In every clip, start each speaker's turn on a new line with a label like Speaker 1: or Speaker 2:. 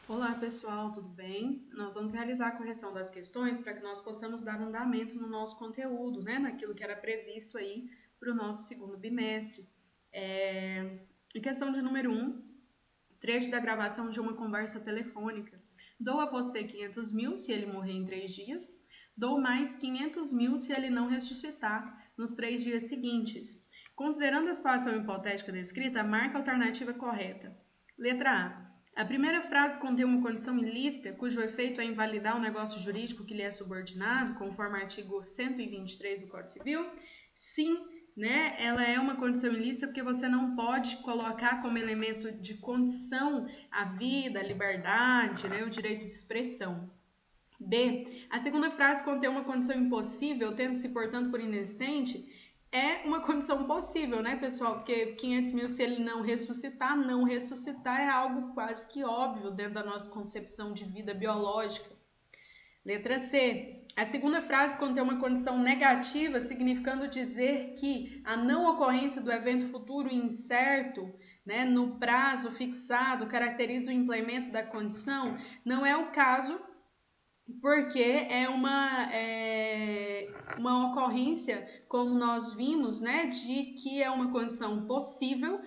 Speaker 1: Olá pessoal, tudo bem? Nós vamos realizar a correção das questões para que nós possamos dar andamento no nosso conteúdo, né? Naquilo que era previsto aí para o nosso segundo bimestre. A questão de número 1, trecho da gravação de uma conversa telefônica. Dou a você 500 mil se ele morrer em 3 dias. Dou mais 500 mil se ele não ressuscitar nos 3 dias seguintes. Considerando a situação hipotética descrita, marque a alternativa correta. Letra A. A primeira frase contém uma condição ilícita, cujo efeito é invalidar o negócio jurídico que lhe é subordinado, conforme o artigo 123 do Código Civil. Sim, né? Ela é uma condição ilícita porque você não pode colocar como elemento de condição a vida, a liberdade, né? O direito de expressão. B. A segunda frase contém uma condição impossível, tendo-se, portanto, por inexistente. É uma condição possível, né, pessoal? Porque 500 mil, se ele não ressuscitar é algo quase que óbvio dentro da nossa concepção de vida biológica. Letra C. A segunda frase contém uma condição negativa, significando dizer que a não ocorrência do evento futuro incerto, né, no prazo fixado, caracteriza o implemento da condição. Não é o caso, porque é uma ocorrência, como nós vimos, né, de que é uma condição possível,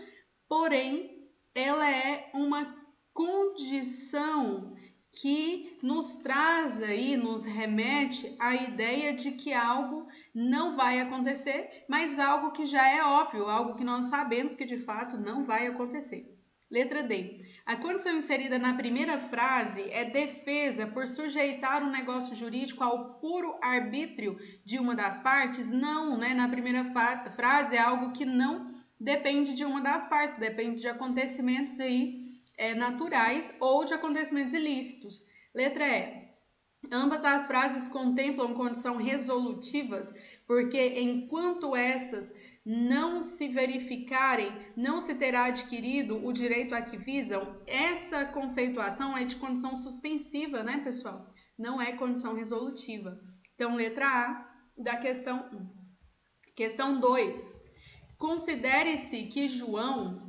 Speaker 1: porém ela é uma condição que nos traz aí, nos remete à ideia de que algo não vai acontecer, mas algo que já é óbvio, algo que nós sabemos que de fato não vai acontecer. Letra D. A condição inserida na primeira frase é defesa por sujeitar um negócio jurídico ao puro arbítrio de uma das partes? Não, né? Na primeira frase é algo que não depende de uma das partes, depende de acontecimentos aí naturais ou de acontecimentos ilícitos. Letra E. Ambas as frases contemplam condição resolutivas, porque enquanto estas não se verificarem, não se terá adquirido o direito a que visam. Essa conceituação é de condição suspensiva, né, pessoal? Não é condição resolutiva. Então, letra A da questão 1. Questão 2. Considere-se que João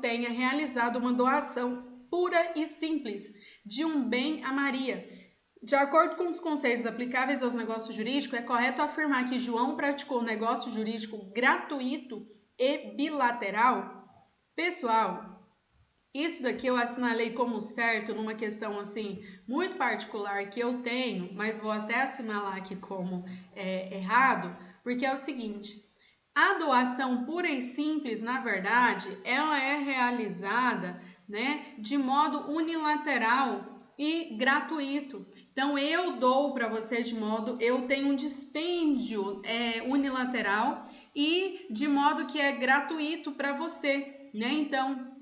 Speaker 1: tenha realizado uma doação pura e simples de um bem a Maria. De acordo com os conceitos aplicáveis aos negócios jurídicos, é correto afirmar que João praticou negócio jurídico gratuito e bilateral? Pessoal, isso daqui eu assinalei como certo numa questão assim muito particular que eu tenho, mas vou até assinalar aqui como errado, porque é o seguinte: a doação pura e simples, na verdade, ela é realizada, né, de modo unilateral e gratuito. Então, eu dou para você eu tenho um dispêndio unilateral e de modo que é gratuito para você, né? Então,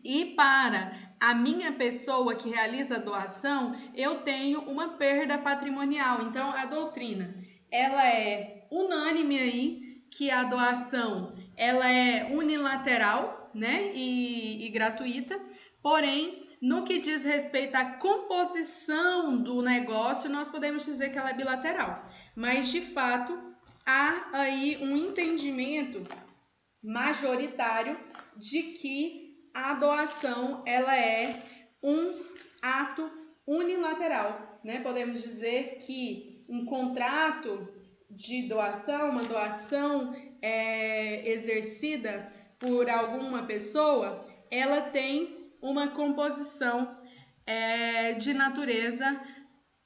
Speaker 1: e para a minha pessoa que realiza a doação, eu tenho uma perda patrimonial. Então, a doutrina, ela é unânime aí, que a doação, ela é unilateral, né, e gratuita, porém, no que diz respeito à composição do negócio, nós podemos dizer que ela é bilateral. Mas, de fato, há aí um entendimento majoritário de que a doação ela é um ato unilateral, né? Podemos dizer que um contrato de doação, uma doação exercida por alguma pessoa, ela tem uma composição de natureza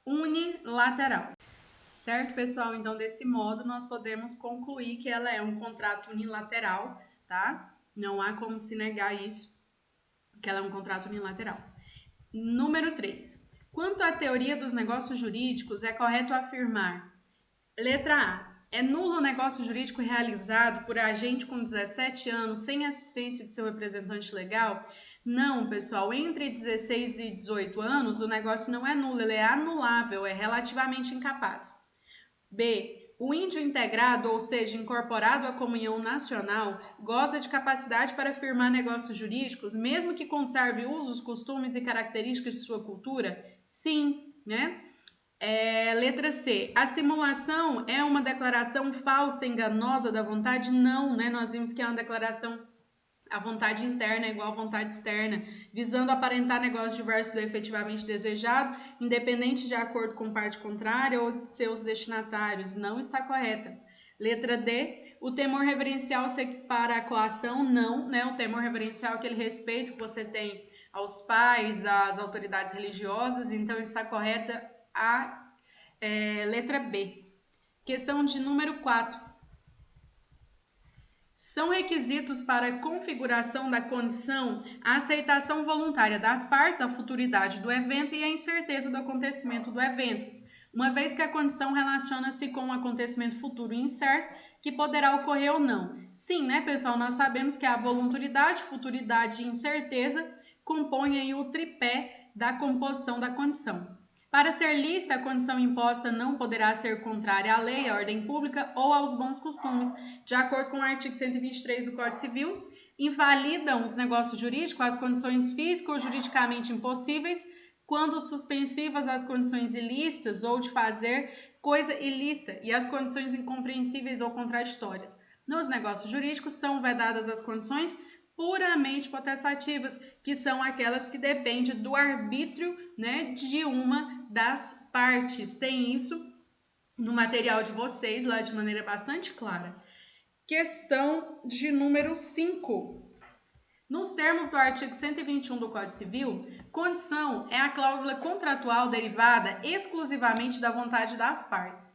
Speaker 1: unilateral. Certo, pessoal? Então, desse modo, nós podemos concluir que ela é um contrato unilateral, tá? Não há como se negar isso, que ela é um contrato unilateral. Número 3. Quanto à teoria dos negócios jurídicos, é correto afirmar: letra A. É nulo o negócio jurídico realizado por agente com 17 anos sem assistência de seu representante legal? Não, pessoal. Entre 16 e 18 anos, o negócio não é nulo, ele é anulável, é relativamente incapaz. B. O índio integrado, ou seja, incorporado à comunhão nacional, goza de capacidade para firmar negócios jurídicos, mesmo que conserve usos, costumes e características de sua cultura? Sim, né? Letra C. A simulação é uma declaração falsa, enganosa da vontade? Não, né? Nós vimos que é uma declaração A vontade interna é igual à vontade externa, visando aparentar negócio diverso do efetivamente desejado, independente de acordo com parte contrária ou de seus destinatários. Não está correta. Letra D. O temor reverencial se equipara à coação? Não, né? O temor reverencial é aquele respeito que você tem aos pais, às autoridades religiosas. Então, está correta a letra B. Questão de número 4. São requisitos para a configuração da condição a aceitação voluntária das partes, a futuridade do evento e a incerteza do acontecimento do evento, uma vez que a condição relaciona-se com um acontecimento futuro incerto que poderá ocorrer ou não. Sim, né, pessoal? Nós sabemos que a voluntariedade, futuridade e incerteza compõem aí o tripé da composição da condição. Para ser lícita, a condição imposta não poderá ser contrária à lei, à ordem pública ou aos bons costumes, de acordo com o artigo 123 do Código Civil. Invalidam os negócios jurídicos as condições físicas ou juridicamente impossíveis, quando suspensivas as condições ilícitas ou de fazer coisa ilícita e as condições incompreensíveis ou contraditórias. Nos negócios jurídicos são vedadas as condições puramente potestativas, que são aquelas que dependem do arbítrio, né, de uma das partes. Tem isso no material de vocês lá de maneira bastante clara. Questão de número 5. Nos termos do artigo 121 do Código Civil, condição é a cláusula contratual derivada exclusivamente da vontade das partes,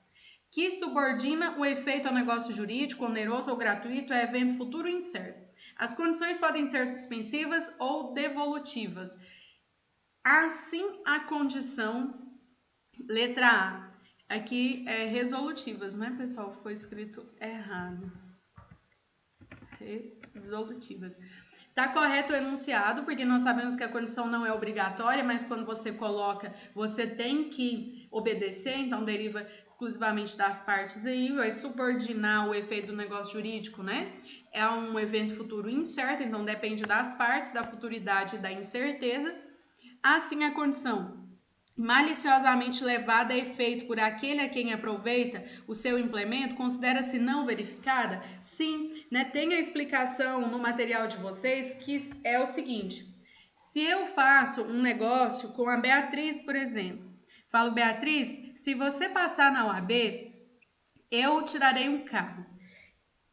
Speaker 1: que subordina o efeito ao negócio jurídico, oneroso ou gratuito a evento futuro incerto. As condições podem ser suspensivas ou devolutivas. Assim, a condição, letra A, aqui é resolutivas, né, pessoal? Foi escrito errado. Resolutivas. Está correto o enunciado, porque nós sabemos que a condição não é obrigatória, mas quando você coloca, você tem que obedecer, então deriva exclusivamente das partes aí, vai subordinar o efeito do negócio jurídico, né? É um evento futuro incerto, então depende das partes, da futuridade e da incerteza. Assim, a condição maliciosamente levada a efeito por aquele a quem aproveita o seu implemento, considera-se não verificada? Sim, né? Tem a explicação no material de vocês, que é o seguinte: se eu faço um negócio com a Beatriz, por exemplo, falo, Beatriz, se você passar na OAB, eu tirarei um carro.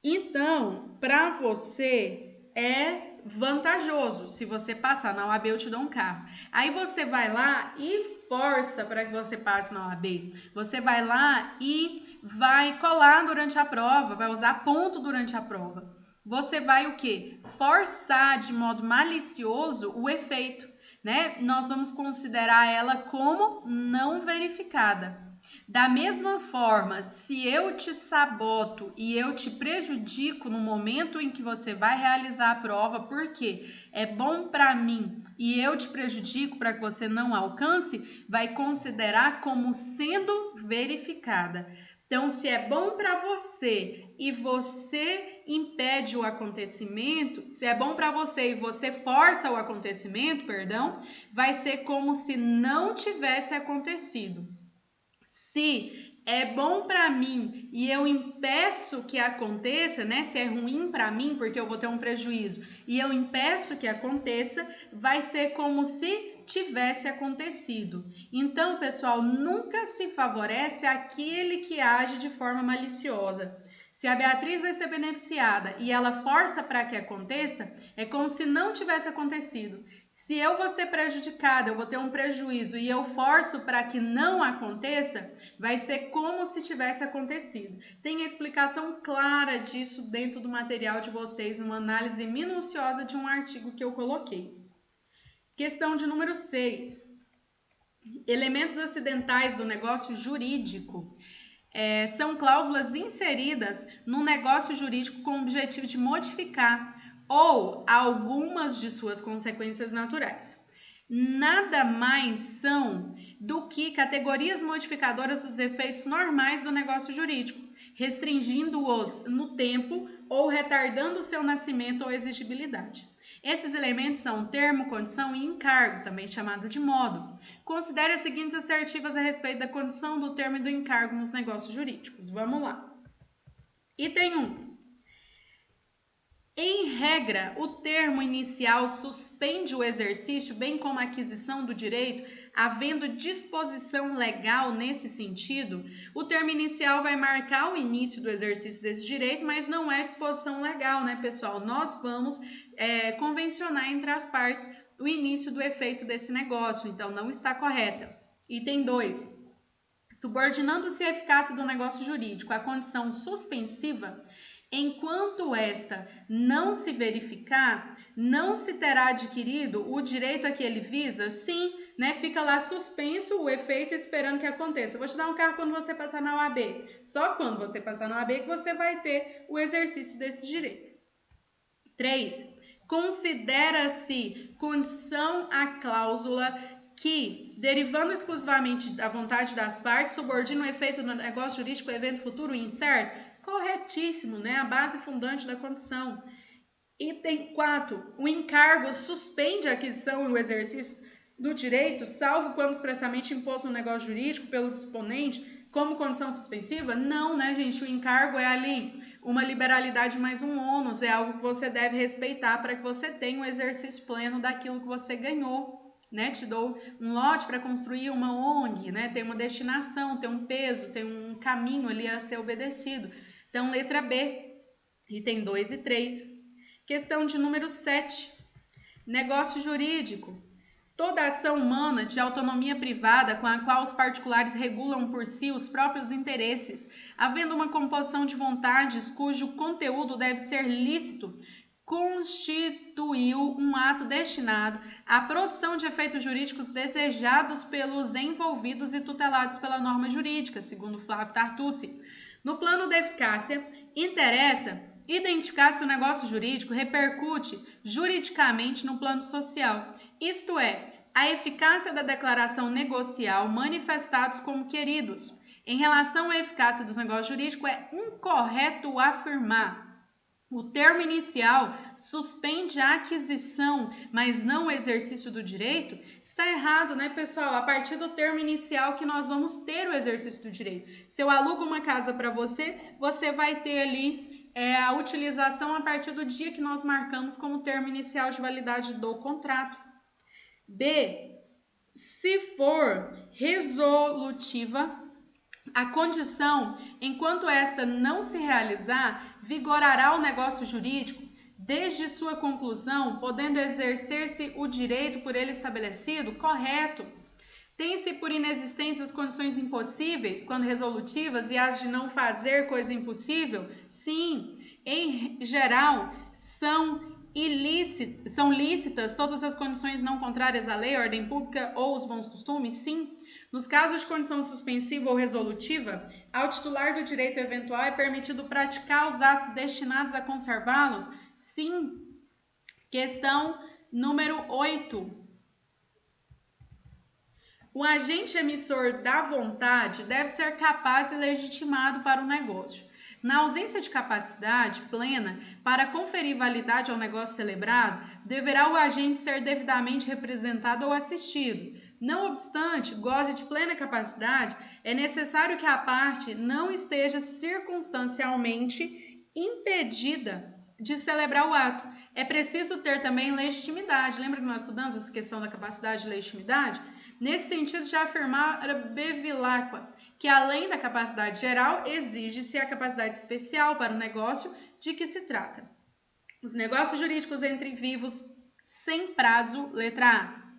Speaker 1: Então, para você é vantajoso. Se você passar na OAB, eu te dou um carro. Aí você vai lá e força para que você passe na OAB. Você vai lá e vai colar durante a prova, vai usar ponto durante a prova. Você vai o quê? Forçar de modo malicioso o efeito, né? Nós vamos considerar ela como não verificada. Da mesma forma, se eu te saboto e eu te prejudico no momento em que você vai realizar a prova, porque é bom para mim e eu te prejudico para que você não alcance, vai considerar como sendo verificada. Então, se é bom para você e você impede o acontecimento, se é bom para você e você força o acontecimento, vai ser como se não tivesse acontecido. Se é bom para mim e eu impeço que aconteça, né? Se é ruim para mim, porque eu vou ter um prejuízo, e eu impeço que aconteça, vai ser como se tivesse acontecido. Então, pessoal, nunca se favorece aquele que age de forma maliciosa. Se a Beatriz vai ser beneficiada e ela força para que aconteça, é como se não tivesse acontecido. Se eu vou ser prejudicada, eu vou ter um prejuízo e eu forço para que não aconteça, vai ser como se tivesse acontecido. Tem a explicação clara disso dentro do material de vocês, numa análise minuciosa de um artigo que eu coloquei. Questão de número 6. Elementos acidentais do negócio jurídico. São cláusulas inseridas no negócio jurídico com o objetivo de modificar ou algumas de suas consequências naturais. Nada mais são do que categorias modificadoras dos efeitos normais do negócio jurídico, restringindo-os no tempo ou retardando seu nascimento ou exigibilidade. Esses elementos são termo, condição e encargo, também chamado de modo. Considere as seguintes assertivas a respeito da condição, do termo e do encargo nos negócios jurídicos. Vamos lá. Item 1. Em regra, o termo inicial suspende o exercício, bem como a aquisição do direito, havendo disposição legal nesse sentido. O termo inicial vai marcar o início do exercício desse direito, mas não é disposição legal, né, pessoal? Nós vamos convencionar entre as partes o início do efeito desse negócio, então não está correta. Item 2. Subordinando-se a eficácia do negócio jurídico à condição suspensiva, enquanto esta não se verificar, não se terá adquirido o direito a que ele visa? Sim, né? Fica lá suspenso o efeito esperando que aconteça. Eu vou te dar um carro quando você passar na OAB. Só quando você passar na OAB que você vai ter o exercício desse direito. 3. Considera-se condição a cláusula que, derivando exclusivamente da vontade das partes, subordina o efeito do negócio jurídico ao evento futuro incerto? Corretíssimo, né? A base fundante da condição. Item 4. O encargo suspende a aquisição e o exercício do direito, salvo quando expressamente imposto no negócio jurídico pelo disponente como condição suspensiva? Não, né, gente? O encargo é ali uma liberalidade mais um ônus, é algo que você deve respeitar para que você tenha o exercício pleno daquilo que você ganhou. Né, te dou um lote para construir uma ONG, né, tem uma destinação, tem um peso, tem um caminho ali a ser obedecido. Então, letra B, item 2 e 3. Questão de número 7. Negócio jurídico. Toda ação humana de autonomia privada com a qual os particulares regulam por si os próprios interesses, havendo uma composição de vontades cujo conteúdo deve ser lícito, constituiu um ato destinado à produção de efeitos jurídicos desejados pelos envolvidos e tutelados pela norma jurídica, segundo Flávio Tartucci. No plano da eficácia, interessa identificar se o negócio jurídico repercute juridicamente no plano social, isto é, a eficácia da declaração negocial manifestados como queridos. Em relação à eficácia dos negócios jurídicos, é incorreto afirmar. O termo inicial suspende a aquisição, mas não o exercício do direito? Está errado, né, pessoal? A partir do termo inicial que nós vamos ter o exercício do direito. Se eu alugo uma casa para você, você vai ter ali a utilização a partir do dia que nós marcamos como termo inicial de validade do contrato. B. Se for resolutiva, a condição, enquanto esta não se realizar, vigorará o negócio jurídico desde sua conclusão, podendo exercer-se o direito por ele estabelecido? Correto. Tem-se por inexistentes as condições impossíveis, quando resolutivas, e as de não fazer coisa impossível? Sim. Em geral, são lícitas todas as condições não contrárias à lei, à ordem pública ou os bons costumes? Sim. Nos casos de condição suspensiva ou resolutiva, ao titular do direito eventual é permitido praticar os atos destinados a conservá-los? Sim. Questão número 8. O agente emissor da vontade deve ser capaz e legitimado para o negócio. Na ausência de capacidade plena para conferir validade ao negócio celebrado, deverá o agente ser devidamente representado ou assistido. Não obstante, goze de plena capacidade, é necessário que a parte não esteja circunstancialmente impedida de celebrar o ato. É preciso ter também legitimidade. Lembra que nós estudamos essa questão da capacidade e legitimidade? Nesse sentido, já afirmara Bevilacqua que, além da capacidade geral, exige-se a capacidade especial para o negócio de que se trata. Os negócios jurídicos entre vivos sem prazo, letra A.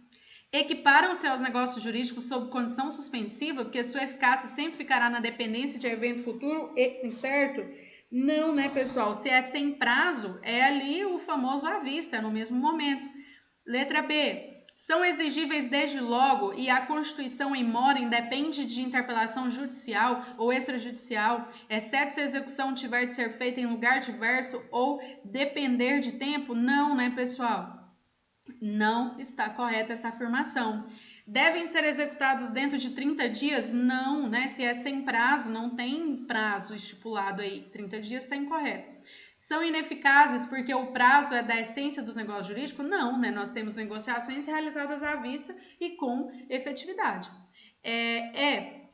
Speaker 1: Equiparam-se aos negócios jurídicos sob condição suspensiva, porque sua eficácia sempre ficará na dependência de evento futuro e incerto? Não, né, pessoal? Se é sem prazo, é ali o famoso à vista, é no mesmo momento. Letra B. São exigíveis desde logo e a constituição em mora independe de interpelação judicial ou extrajudicial, exceto se a execução tiver de ser feita em lugar diverso ou depender de tempo? Não, né, pessoal? Não está correta essa afirmação. Devem ser executados dentro de 30 dias? Não, né? Se é sem prazo, não tem prazo estipulado aí. 30 dias está incorreto. São ineficazes porque o prazo é da essência dos negócios jurídicos? Não, né? Nós temos negociações realizadas à vista e com efetividade.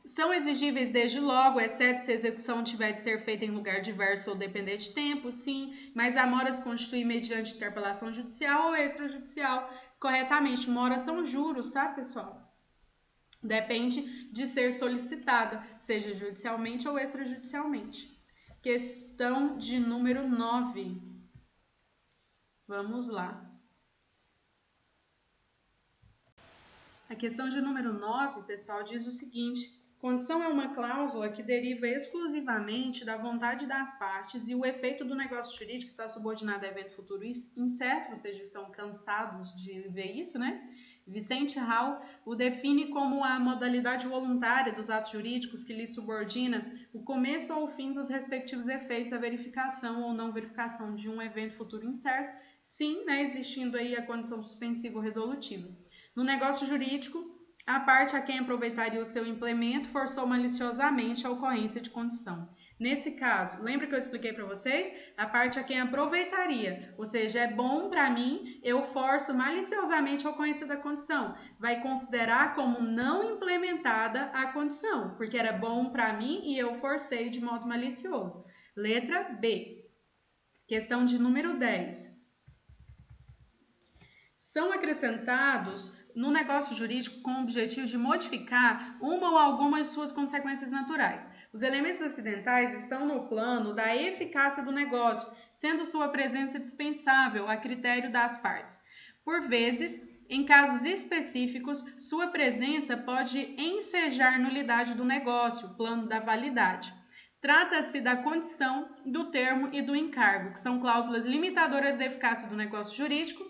Speaker 1: São exigíveis desde logo, exceto se a execução tiver de ser feita em lugar diverso ou depender de tempo, sim, mas a mora se constitui mediante interpelação judicial ou extrajudicial. Corretamente, mora são juros, tá, pessoal? Depende de ser solicitada, seja judicialmente ou extrajudicialmente. Questão de número 9. Vamos lá. A questão de número 9, pessoal, diz o seguinte: condição é uma cláusula que deriva exclusivamente da vontade das partes e o efeito do negócio jurídico está subordinado a evento futuro incerto. Vocês já estão cansados de ver isso, né? Vicente Hall o define como a modalidade voluntária dos atos jurídicos que lhe subordina o começo ou o fim dos respectivos efeitos, a verificação ou não verificação de um evento futuro incerto, sim, né, existindo aí a condição suspensiva ou resolutiva. No negócio jurídico, a parte a quem aproveitaria o seu implemento forçou maliciosamente a ocorrência de condição. Nesse caso, lembra que eu expliquei para vocês? A parte a quem aproveitaria, ou seja, é bom para mim, eu forço maliciosamente a ocorrência da condição. Vai considerar como não implementada a condição, porque era bom para mim e eu forcei de modo malicioso. Letra B. Questão de número 10. São acrescentados no negócio jurídico com o objetivo de modificar uma ou algumas de suas consequências naturais. Os elementos acidentais estão no plano da eficácia do negócio, sendo sua presença dispensável a critério das partes. Por vezes, em casos específicos, sua presença pode ensejar nulidade do negócio, plano da validade. Trata-se da condição, do termo e do encargo, que são cláusulas limitadoras da eficácia do negócio jurídico,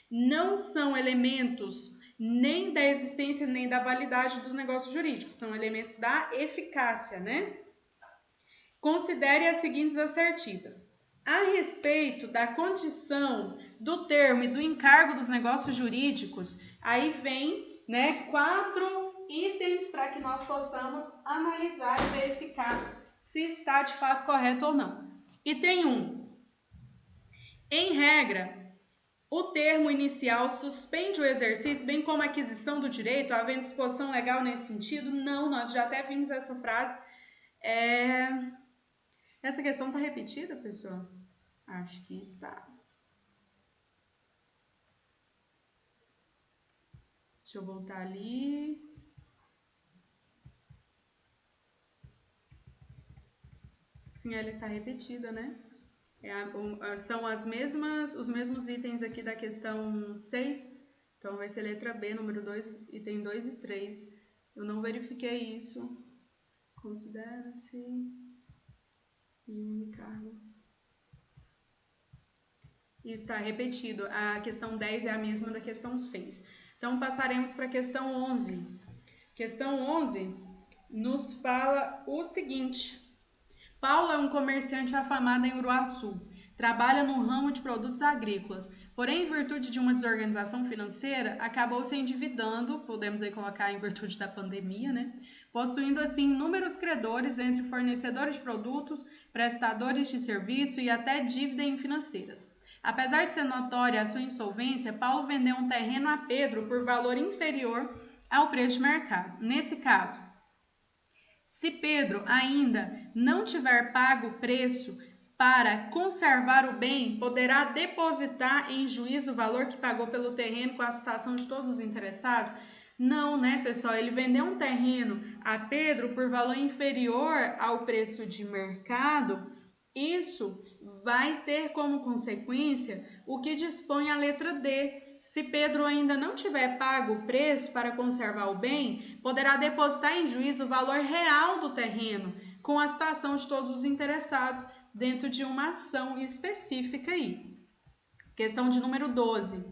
Speaker 1: não são elementos nem da existência nem da validade dos negócios jurídicos, são elementos da eficácia, né? Considere as seguintes assertivas. A respeito da condição, do termo e do encargo dos negócios jurídicos, aí vem, né, 4 itens para que nós possamos analisar e verificar se está de fato correto ou não. Item 1. Em regra, o termo inicial suspende o exercício, bem como a aquisição do direito, havendo disposição legal nesse sentido? Não, nós já até vimos essa frase. Essa questão está repetida, pessoal? Acho que está. Deixa eu voltar ali. Sim, ela está repetida, né? São os mesmos itens aqui da questão 6, então vai ser letra B, número 2, item 2 e 3. Eu não verifiquei isso. Considera-se e o encargo. E está repetido. A questão 10 é a mesma da questão 6. Então, passaremos para a questão 11. Questão 11 nos fala o seguinte. Paulo é um comerciante afamado em Uruaçu. Trabalha no ramo de produtos agrícolas. Porém, em virtude de uma desorganização financeira, acabou se endividando, podemos aí colocar em virtude da pandemia, né? Possuindo assim inúmeros credores entre fornecedores de produtos, prestadores de serviço e até dívida em financeiras. Apesar de ser notória a sua insolvência, Paulo vendeu um terreno a Pedro por valor inferior ao preço de mercado. Nesse caso, se Pedro ainda não tiver pago o preço para conservar o bem, poderá depositar em juízo o valor que pagou pelo terreno com a citação de todos os interessados? Não, né, pessoal? Ele vendeu um terreno a Pedro por valor inferior ao preço de mercado. Isso vai ter como consequência o que dispõe a letra D. Se Pedro ainda não tiver pago o preço para conservar o bem, poderá depositar em juízo o valor real do terreno, com a citação de todos os interessados, dentro de uma ação específica aí. Questão de número 12.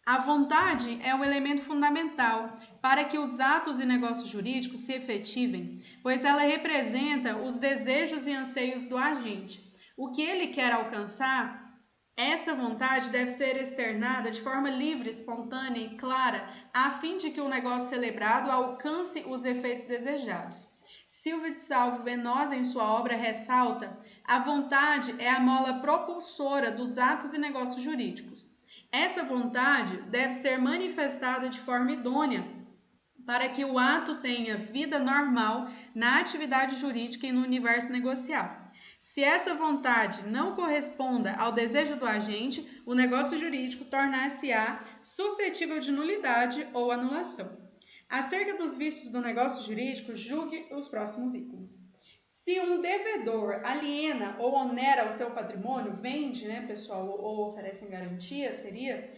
Speaker 1: A vontade é o elemento fundamental para que os atos e negócios jurídicos se efetivem, pois ela representa os desejos e anseios do agente. O que ele quer alcançar, essa vontade deve ser externada de forma livre, espontânea e clara, a fim de que o negócio celebrado alcance os efeitos desejados. Silvio de Salvo Venosa, em sua obra, ressalta: a vontade é a mola propulsora dos atos e negócios jurídicos. Essa vontade deve ser manifestada de forma idônea, para que o ato tenha vida normal na atividade jurídica e no universo negocial. Se essa vontade não corresponda ao desejo do agente, o negócio jurídico tornar-se-á suscetível de nulidade ou anulação. Acerca dos vícios do negócio jurídico, julgue os próximos itens. Se um devedor aliena ou onera o seu patrimônio, vende, pessoal, ou oferece em garantia, seria,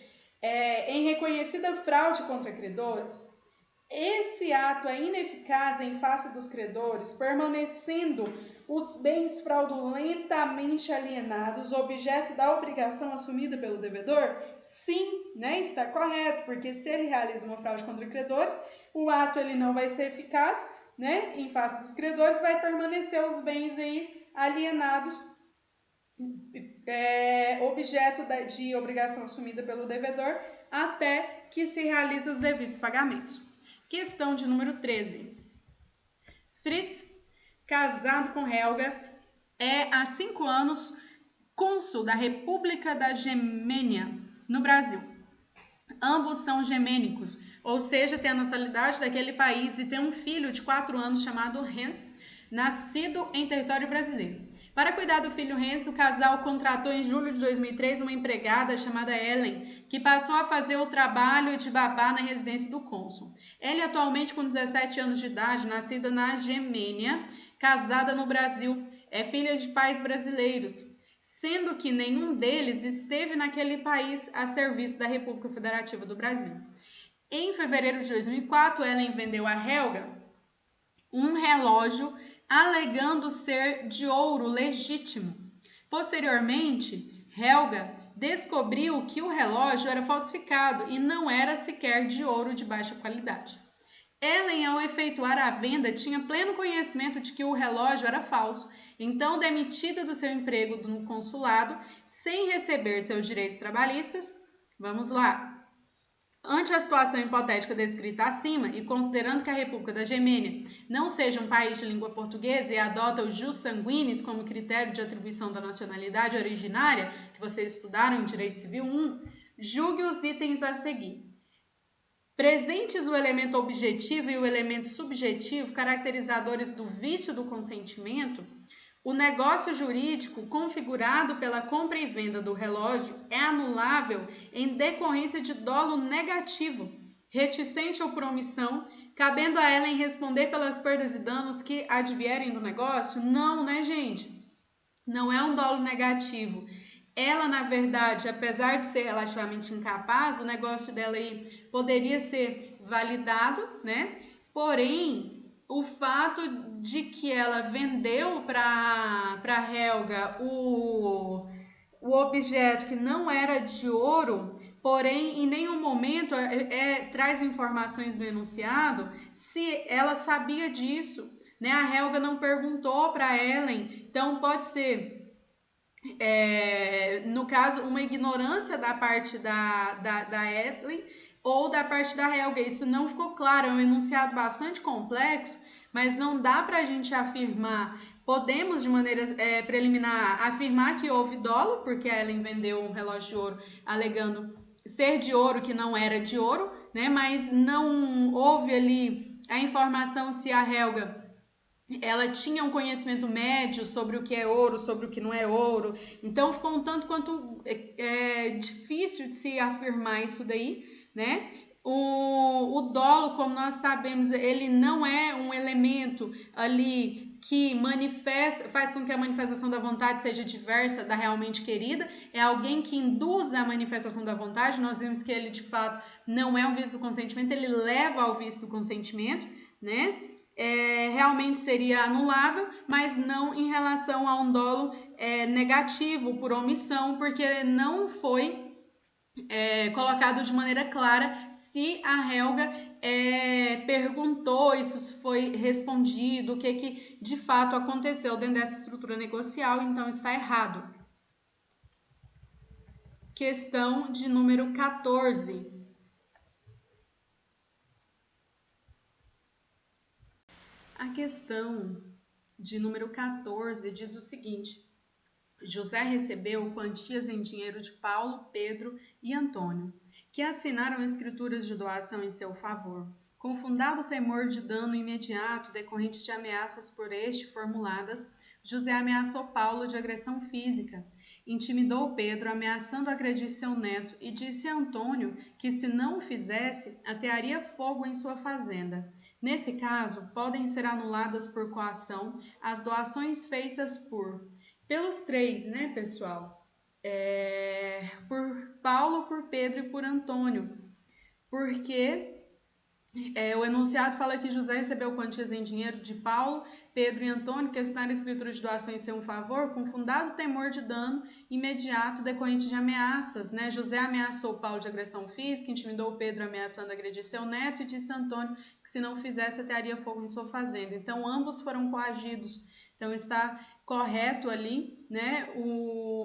Speaker 1: em reconhecida fraude contra credores, esse ato é ineficaz em face dos credores, permanecendo os bens fraudulentamente alienados, objeto da obrigação assumida pelo devedor? Sim, está correto, porque se ele realiza uma fraude contra credores, o ato ele não vai ser eficaz, em face dos credores, vai permanecer os bens aí alienados, objeto de obrigação assumida pelo devedor, até que se realize os devidos pagamentos. Questão de número 13. Fritz, casado com Helga, é há 5 anos cônsul da República da Gemênia, no Brasil. Ambos são gemênicos, ou seja, têm a nacionalidade daquele país e têm um filho de 4 anos chamado Hans, nascido em território brasileiro. Para cuidar do filho Hans, o casal contratou em julho de 2003 uma empregada chamada Ellen, que passou a fazer o trabalho de babá na residência do cônsul. Ellen, atualmente com 17 anos de idade, nascida na Gemênia, casada no Brasil, é filha de pais brasileiros, sendo que nenhum deles esteve naquele país a serviço da República Federativa do Brasil. Em fevereiro de 2004, Ellen vendeu a Helga um relógio alegando ser de ouro legítimo. Posteriormente, Helga descobriu que o relógio era falsificado e não era sequer de ouro de baixa qualidade. Ellen, ao efetuar a venda, tinha pleno conhecimento de que o relógio era falso, então, demitida do seu emprego no consulado, sem receber seus direitos trabalhistas, vamos lá. Ante a situação hipotética descrita acima e considerando que a República da Gemênia não seja um país de língua portuguesa e adota o jus sanguinis como critério de atribuição da nacionalidade originária, que vocês estudaram em Direito Civil 1, julgue os itens a seguir. Presentes o elemento objetivo e o elemento subjetivo, caracterizadores do vício do consentimento, o negócio jurídico configurado pela compra e venda do relógio é anulável em decorrência de dolo negativo, reticente ou por omissão, cabendo a ela em responder pelas perdas e danos que advierem do negócio? Não, gente? Não é um dolo negativo. Ela, na verdade, apesar de ser relativamente incapaz, o negócio dela aí poderia ser validado, Porém, o fato de que ela vendeu para Helga o objeto que não era de ouro, porém, em nenhum momento traz informações do enunciado se ela sabia disso, A Helga não perguntou para Ellen, então pode ser, no caso, uma ignorância da parte da Ellen ou da parte da Helga. Isso não ficou claro, é um enunciado bastante complexo, mas não dá para a gente afirmar. Podemos, de maneira preliminar, afirmar que houve dolo, porque a Ellen vendeu um relógio de ouro alegando ser de ouro que não era de ouro, mas não houve ali a informação se a Helga ela tinha um conhecimento médio sobre o que é ouro, sobre o que não é ouro. Então, ficou um tanto quanto difícil de se afirmar isso daí, O dolo, como nós sabemos, ele não é um elemento ali que faz com que a manifestação da vontade seja diversa da realmente querida, é alguém que induz a manifestação da vontade. Nós vimos que ele, de fato, não é um vício do consentimento, ele leva ao vício do consentimento, realmente seria anulável, mas não em relação a um dolo negativo por omissão, porque não foi colocado de maneira clara se a Helga perguntou, isso foi respondido, o que de fato aconteceu dentro dessa estrutura negocial, então está errado. Questão de número 14. A questão de número 14 diz o seguinte: José recebeu quantias em dinheiro de Paulo, Pedro e Antônio, que assinaram escrituras de doação em seu favor. Com fundado temor de dano imediato decorrente de ameaças por este formuladas, José ameaçou Paulo de agressão física. Intimidou Pedro, ameaçando agredir seu neto, e disse a Antônio que, se não o fizesse, atearia fogo em sua fazenda. Nesse caso, podem ser anuladas por coação as doações feitas pelos três, né, pessoal? Por Paulo, por Pedro e por Antônio. Porque o enunciado fala que José recebeu quantias em dinheiro de Paulo, Pedro e Antônio, que assinaram a escritura de doação em seu favor, com fundado temor de dano imediato decorrente de ameaças. Né? José ameaçou Paulo de agressão física, intimidou Pedro ameaçando agredir seu neto e disse a Antônio que, se não fizesse, atearia fogo em sua fazenda. Então, ambos foram coagidos. Então, está correto ali, né,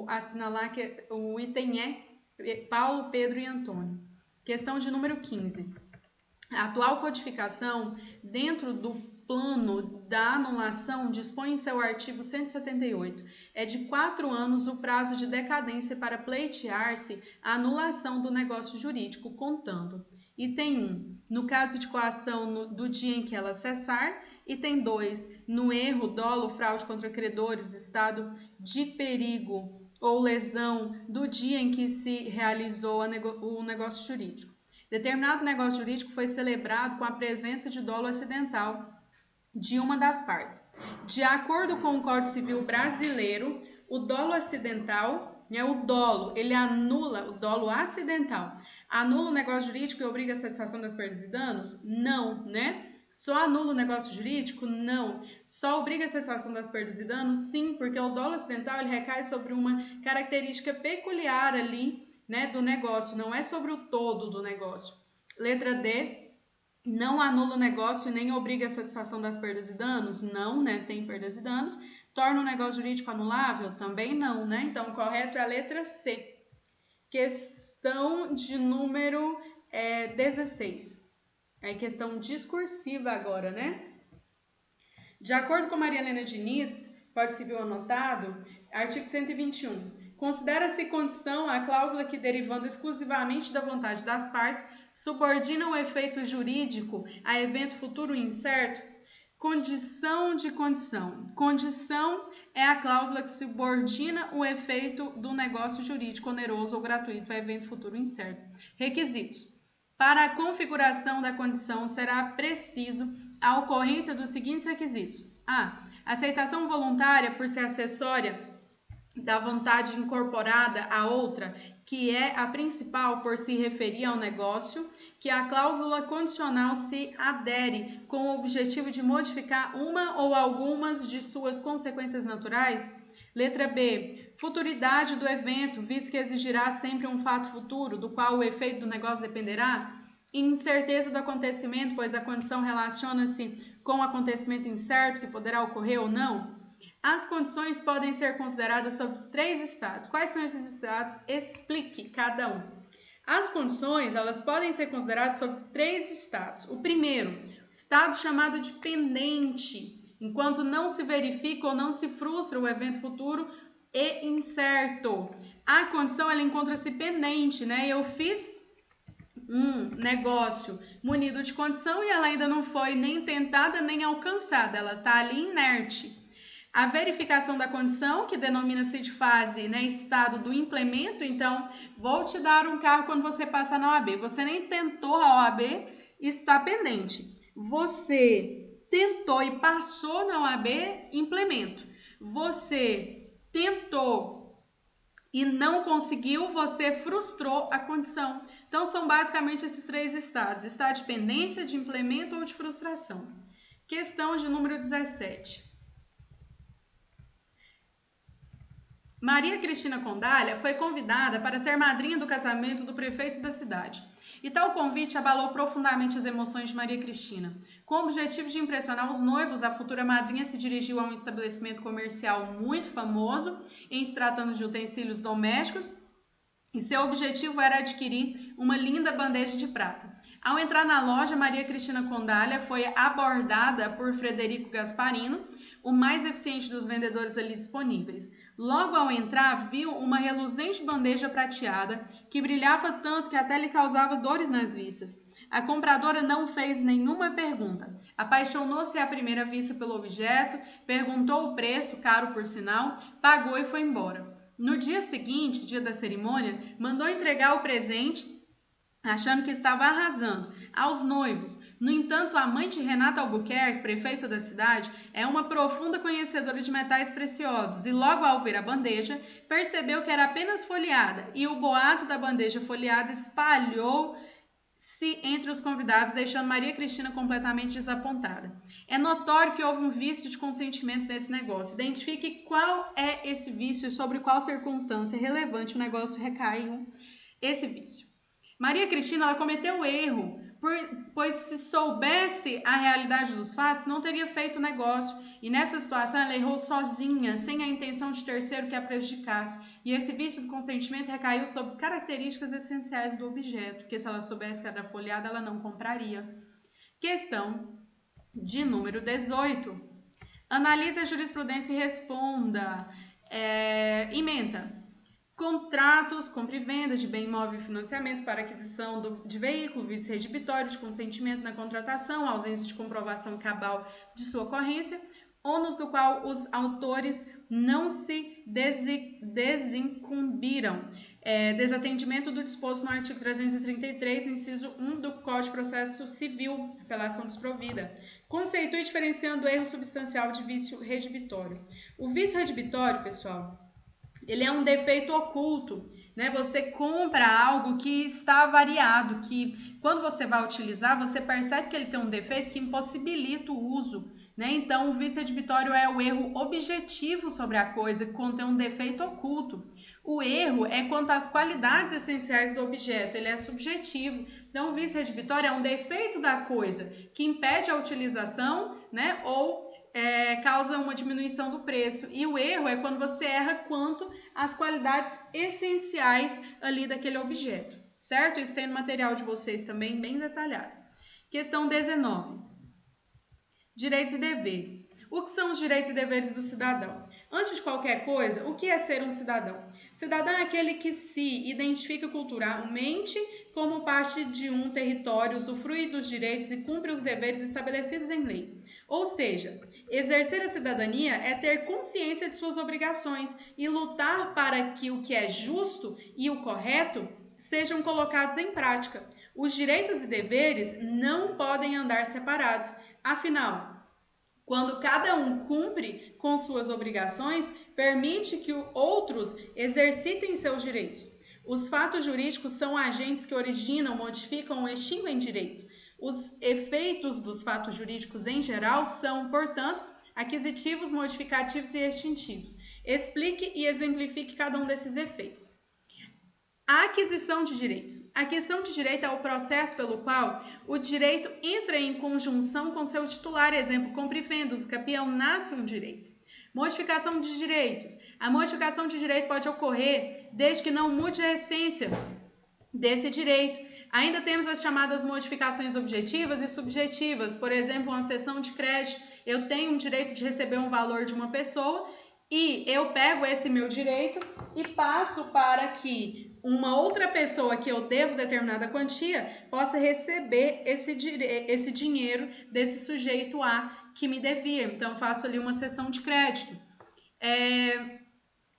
Speaker 1: assinalar que o item é Paulo, Pedro e Antônio. Questão de número 15. A atual codificação, dentro do plano da anulação, dispõe em seu artigo 178. É de 4 anos o prazo de decadência para pleitear-se a anulação do negócio jurídico, contando. Item 1. No caso de coação do dia em que ela cessar. Item 2. No erro, dolo, fraude contra credores, estado de perigo ou lesão do dia em que se realizou o negócio jurídico. Determinado negócio jurídico foi celebrado com a presença de dolo acidental de uma das partes. De acordo com o Código Civil brasileiro, o dolo acidental, o dolo, ele anula, o dolo acidental, anula o negócio jurídico e obriga a satisfação das perdas e danos? Não, né? Só anula o negócio jurídico? Não. Só obriga a satisfação das perdas e danos? Sim, porque o dolo acidental ele recai sobre uma característica peculiar ali, né, do negócio, não é sobre o todo do negócio. Letra D, não anula o negócio e nem obriga a satisfação das perdas e danos? Não, né, tem perdas e danos. Torna o negócio jurídico anulável? Também não, né? Então, o correto é a letra C. Questão de número 16. É questão discursiva agora, né? De acordo com Maria Helena Diniz, Código Civil anotado, artigo 121. Considera-se condição a cláusula que, derivando exclusivamente da vontade das partes, subordina o efeito jurídico a evento futuro incerto? Condição de condição. Condição é a cláusula que subordina o efeito do negócio jurídico oneroso ou gratuito a evento futuro incerto. Requisitos. Para a configuração da condição, será preciso a ocorrência dos seguintes requisitos. A. Aceitação voluntária por ser acessória da vontade incorporada a outra, que é a principal por se referir ao negócio, que a cláusula condicional se adere com o objetivo de modificar uma ou algumas de suas consequências naturais. Letra B. Futuridade do evento, visto que exigirá sempre um fato futuro, do qual o efeito do negócio dependerá. Incerteza do acontecimento, pois a condição relaciona-se com o acontecimento incerto que poderá ocorrer ou não. As condições podem ser consideradas sob 3 estados. Quais são esses estados? Explique cada um. As condições, elas podem ser consideradas sob 3 estados. O primeiro, estado chamado de pendente, enquanto não se verifica ou não se frustra o evento futuro e incerto. A condição, ela encontra-se pendente, né? Eu fiz um negócio munido de condição e ela ainda não foi nem tentada nem alcançada. Ela está ali inerte. A verificação da condição, que denomina-se de fase, né, estado do implemento. Então, vou te dar um carro quando você passar na OAB. Você nem tentou a OAB, está pendente. Você tentou e passou na OAB, implemento. Você tentou e não conseguiu, você frustrou a condição. Então, são basicamente esses 3 estados. Estado de pendência, de implemento ou de frustração. Questão de número 17. Maria Cristina Condália foi convidada para ser madrinha do casamento do prefeito da cidade. E tal convite abalou profundamente as emoções de Maria Cristina. Com o objetivo de impressionar os noivos, a futura madrinha se dirigiu a um estabelecimento comercial muito famoso, em se tratando de utensílios domésticos, e seu objetivo era adquirir uma linda bandeja de prata. Ao entrar na loja, Maria Cristina Condália foi abordada por Frederico Gasparino, o mais eficiente dos vendedores ali disponíveis. Logo ao entrar, viu uma reluzente bandeja prateada que brilhava tanto que até lhe causava dores nas vistas. A compradora não fez nenhuma pergunta. Apaixonou-se à primeira vista pelo objeto, perguntou o preço, caro por sinal, pagou e foi embora. No dia seguinte, dia da cerimônia, mandou entregar o presente, achando que estava arrasando, aos noivos. No entanto, a mãe de Renato Albuquerque, prefeito da cidade, é uma profunda conhecedora de metais preciosos e logo ao ver a bandeja, percebeu que era apenas folheada e o boato da bandeja folheada espalhou-se entre os convidados, deixando Maria Cristina completamente desapontada. É notório que houve um vício de consentimento nesse negócio. Identifique qual é esse vício e sobre qual circunstância relevante o negócio recaiu esse vício. Maria Cristina ela cometeu um erro, pois se soubesse a realidade dos fatos, não teria feito o negócio. E nessa situação ela errou sozinha, sem a intenção de terceiro que a prejudicasse. E esse vício do consentimento recaiu sobre características essenciais do objeto, porque se ela soubesse que era folheada, ela não compraria. Questão de número 18. Analise a jurisprudência e responda. Ementa. Contratos, compra e venda de bem imóvel e financiamento para aquisição de veículo, vício redibitório de consentimento na contratação, ausência de comprovação cabal de sua ocorrência, ônus do qual os autores não se desincumbiram. Desatendimento do disposto no artigo 333, inciso 1 do Código de Processo Civil, apelação desprovida. Conceitue diferenciando o erro substancial de vício redibitório. O vício redibitório, pessoal, ele é um defeito oculto, né? Você compra algo que está variado, que quando você vai utilizar, você percebe que ele tem um defeito que impossibilita o uso, né? Então, o vício redibitório é o erro objetivo sobre a coisa, que contém um defeito oculto. O erro é quanto às qualidades essenciais do objeto, ele é subjetivo. Então, o vício redibitório é um defeito da coisa que impede a utilização, né? Ou causa uma diminuição do preço. E o erro é quando você erra quanto às qualidades essenciais ali daquele objeto, certo? Isso tem no material de vocês também, bem detalhado. Questão 19. Direitos e deveres. O que são os direitos e deveres do cidadão? Antes de qualquer coisa, o que é ser um cidadão? Cidadão é aquele que se identifica culturalmente como parte de um território, usufrui dos direitos e cumpre os deveres estabelecidos em lei. Ou seja, exercer a cidadania é ter consciência de suas obrigações e lutar para que o que é justo e o correto sejam colocados em prática. Os direitos e deveres não podem andar separados. Afinal, quando cada um cumpre com suas obrigações, permite que outros exercitem seus direitos. Os fatos jurídicos são agentes que originam, modificam ou extinguem direitos. Os efeitos dos fatos jurídicos em geral são, portanto, aquisitivos, modificativos e extintivos. Explique e exemplifique cada um desses efeitos. A aquisição de direitos. A aquisição de direito é o processo pelo qual o direito entra em conjunção com seu titular. Exemplo, compra e venda, o campeão nasce um direito. Modificação de direitos. A modificação de direito pode ocorrer desde que não mude a essência desse direito. Ainda temos as chamadas modificações objetivas e subjetivas. Por exemplo, uma cessão de crédito. Eu tenho um direito de receber um valor de uma pessoa e eu pego esse meu direito e passo para que uma outra pessoa que eu devo determinada quantia possa receber esse dinheiro desse sujeito A que me devia. Então, eu faço ali uma cessão de crédito.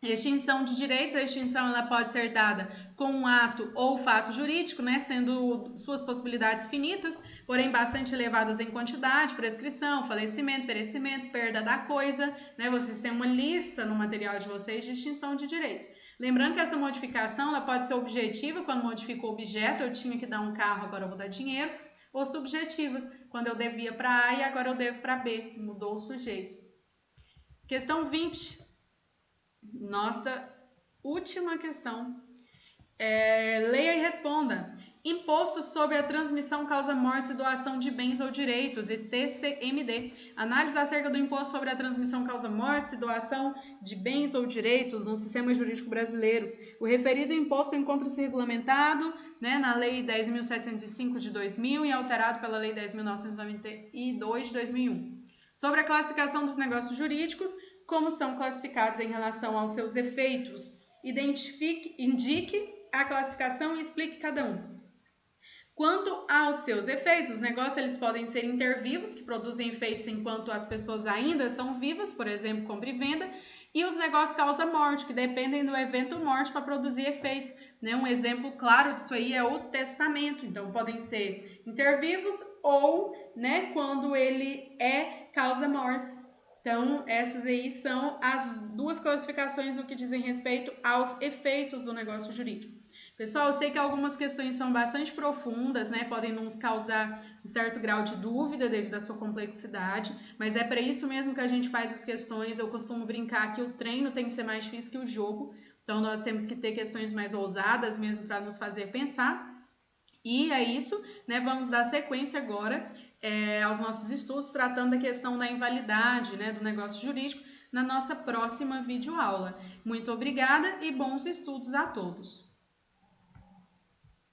Speaker 1: Extinção de direitos. A extinção ela pode ser dada com um ato ou fato jurídico, né, sendo suas possibilidades finitas, porém bastante elevadas em quantidade, prescrição, falecimento, perecimento, perda da coisa, né, vocês têm uma lista no material de vocês de extinção de direitos. Lembrando que essa modificação ela pode ser objetiva, quando modifica o objeto, eu tinha que dar um carro, agora eu vou dar dinheiro, ou subjetivas, quando eu devia para A e agora eu devo para B, mudou o sujeito. Questão 20, nossa última questão. Leia e responda. Imposto sobre a transmissão, causa mortes e doação de bens ou direitos, e TCMD. Análise acerca do imposto sobre a transmissão, causa mortes e doação de bens ou direitos no sistema jurídico brasileiro. O referido imposto encontra-se regulamentado, né, na Lei 10.705 de 2000 e alterado pela Lei 10.992 de 2001. Sobre a classificação dos negócios jurídicos, como são classificados em relação aos seus efeitos. Indique a classificação e explique cada um. Quanto aos seus efeitos, os negócios eles podem ser intervivos, que produzem efeitos enquanto as pessoas ainda são vivas, por exemplo, compra e venda, e os negócios causa morte, que dependem do evento morte para produzir efeitos. Né? Um exemplo claro disso aí é o testamento. Então, podem ser intervivos ou, né, quando ele causa mortes. Então, essas aí são as duas classificações no que dizem respeito aos efeitos do negócio jurídico. Pessoal, eu sei que algumas questões são bastante profundas, né? Podem nos causar um certo grau de dúvida devido à sua complexidade, mas é para isso mesmo que a gente faz as questões. Eu costumo brincar que o treino tem que ser mais difícil que o jogo, então nós temos que ter questões mais ousadas mesmo para nos fazer pensar. E é isso, né? Vamos dar sequência agora aos nossos estudos, tratando da questão da invalidade, né, do negócio jurídico, na nossa próxima videoaula. Muito obrigada e bons estudos a todos!